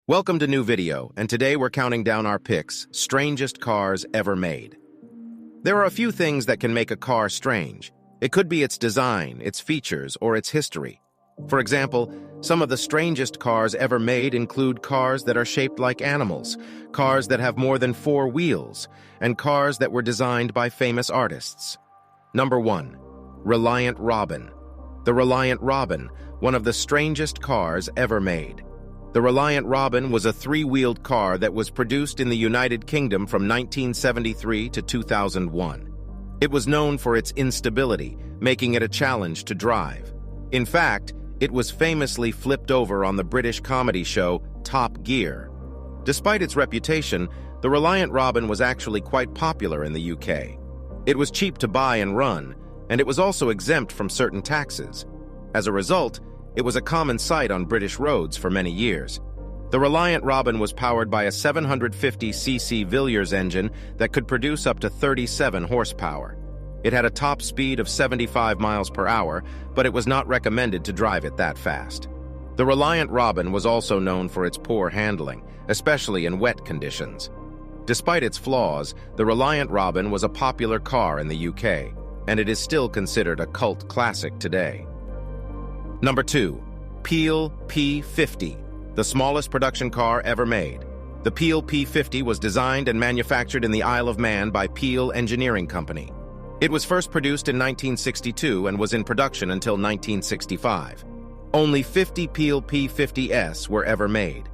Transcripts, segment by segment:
Welcome to new video, and today we're counting down our picks, strangest cars ever made. There are a few things that can make a car strange. It could be its design, its features, or its history. For example, some of the strangest cars ever made include cars that are shaped like animals, cars that have more than 4 wheels, and cars that were designed by famous artists. Number 1. Reliant Robin. The Reliant Robin, one of the strangest cars ever made. The Reliant Robin was a 3-wheeled car that was produced in the United Kingdom from 1973 to 2001. It was known for its instability, making it a challenge to drive. In fact, it was famously flipped over on the British comedy show Top Gear. Despite its reputation, the Reliant Robin was actually quite popular in the UK. It was cheap to buy and run, and it was also exempt from certain taxes. As a result, it was a common sight on British roads for many years. The Reliant Robin was powered by a 750cc Villiers engine that could produce up to 37 horsepower. It had a top speed of 75 miles per hour, but it was not recommended to drive it that fast. The Reliant Robin was also known for its poor handling, especially in wet conditions. Despite its flaws, the Reliant Robin was a popular car in the UK, and it is still considered a cult classic today. Number 2. Peel P50, the smallest production car ever made. The Peel P50 was designed and manufactured in the Isle of Man by Peel Engineering Company. It was first produced in 1962 and was in production until 1965. Only 50 Peel P50s were ever made.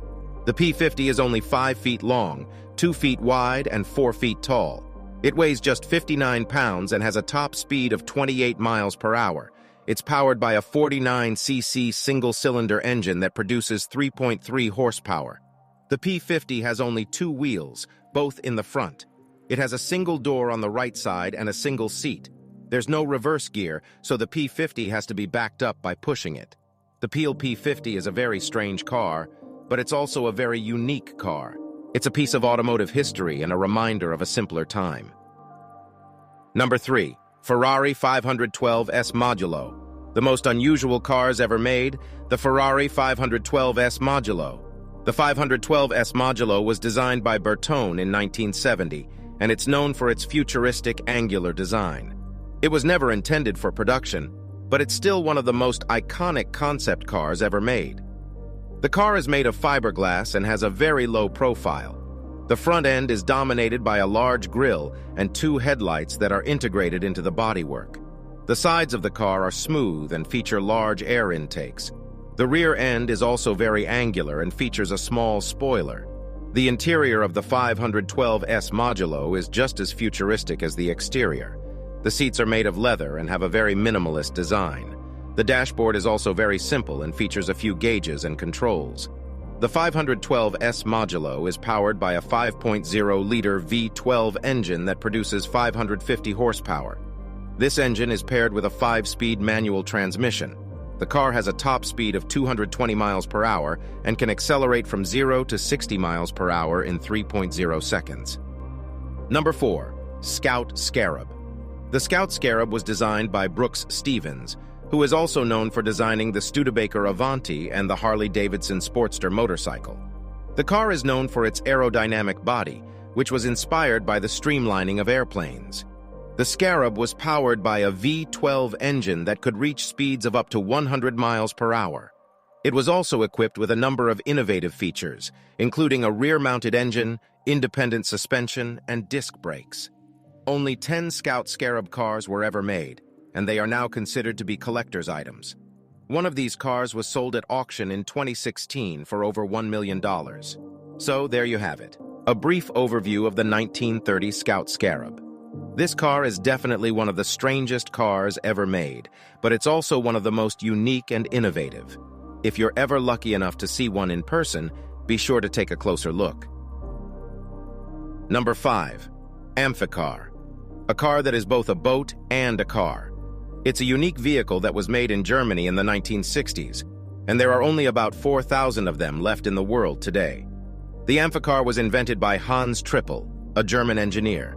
The P50 is only 5 feet long, 2 feet wide, and 4 feet tall. It weighs just 59 pounds and has a top speed of 28 miles per hour. It's powered by a 49cc single-cylinder engine that produces 3.3 horsepower. The P50 has only 2 wheels, both in the front. It has a single door on the right side and a single seat. There's no reverse gear, so the P50 has to be backed up by pushing it. The Peel P50 is a very strange car, but it's also a very unique car. It's a piece of automotive history and a reminder of a simpler time. Number 3. Ferrari 512S Modulo. The most unusual cars ever made, the Ferrari 512S Modulo. The 512S Modulo was designed by Bertone in 1970, and it's known for its futuristic angular design. It was never intended for production, but it's still one of the most iconic concept cars ever made. The car is made of fiberglass and has a very low profile. The front end is dominated by a large grille and 2 headlights that are integrated into the bodywork. The sides of the car are smooth and feature large air intakes. The rear end is also very angular and features a small spoiler. The interior of the 512S Modulo is just as futuristic as the exterior. The seats are made of leather and have a very minimalist design. The dashboard is also very simple and features a few gauges and controls. The 512S Modulo is powered by a 5.0-liter V12 engine that produces 550 horsepower. This engine is paired with a 5-speed manual transmission. The car has a top speed of 220 miles per hour and can accelerate from 0 to 60 miles per hour in 3.0 seconds. Number 4. Scout Scarab. The Scout Scarab was designed by Brooks Stevens, who is also known for designing the Studebaker Avanti and the Harley-Davidson Sportster motorcycle. The car is known for its aerodynamic body, which was inspired by the streamlining of airplanes. The Scarab was powered by a V12 engine that could reach speeds of up to 100 miles per hour. It was also equipped with a number of innovative features, including a rear-mounted engine, independent suspension, and disc brakes. Only 10 Scout Scarab cars were ever made, and they are now considered to be collector's items. One of these cars was sold at auction in 2016 for over $1 million. So there you have it, a brief overview of the 1930 Scout Scarab. This car is definitely one of the strangest cars ever made, but it's also one of the most unique and innovative. If you're ever lucky enough to see one in person, be sure to take a closer look. Number 5. Amphicar. A car that is both a boat and a car. It's a unique vehicle that was made in Germany in the 1960s, and there are only about 4,000 of them left in the world today. The Amphicar was invented by Hans Trippel, a German engineer.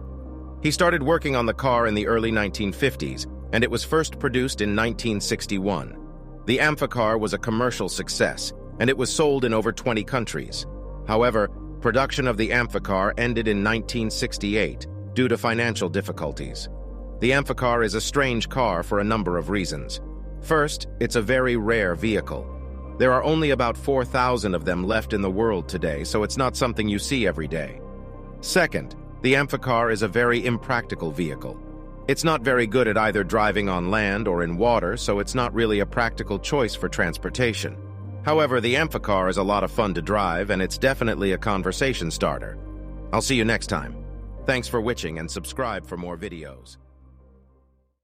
He started working on the car in the early 1950s, and it was first produced in 1961. The Amphicar was a commercial success, and it was sold in over 20 countries. However, production of the Amphicar ended in 1968 due to financial difficulties. The Amphicar is a strange car for a number of reasons. First, it's a very rare vehicle. There are only about 4,000 of them left in the world today, so it's not something you see every day. Second, the Amphicar is a very impractical vehicle. It's not very good at either driving on land or in water, so it's not really a practical choice for transportation. However, the Amphicar is a lot of fun to drive, and it's definitely a conversation starter. I'll see you next time. Thanks for watching and subscribe for more videos.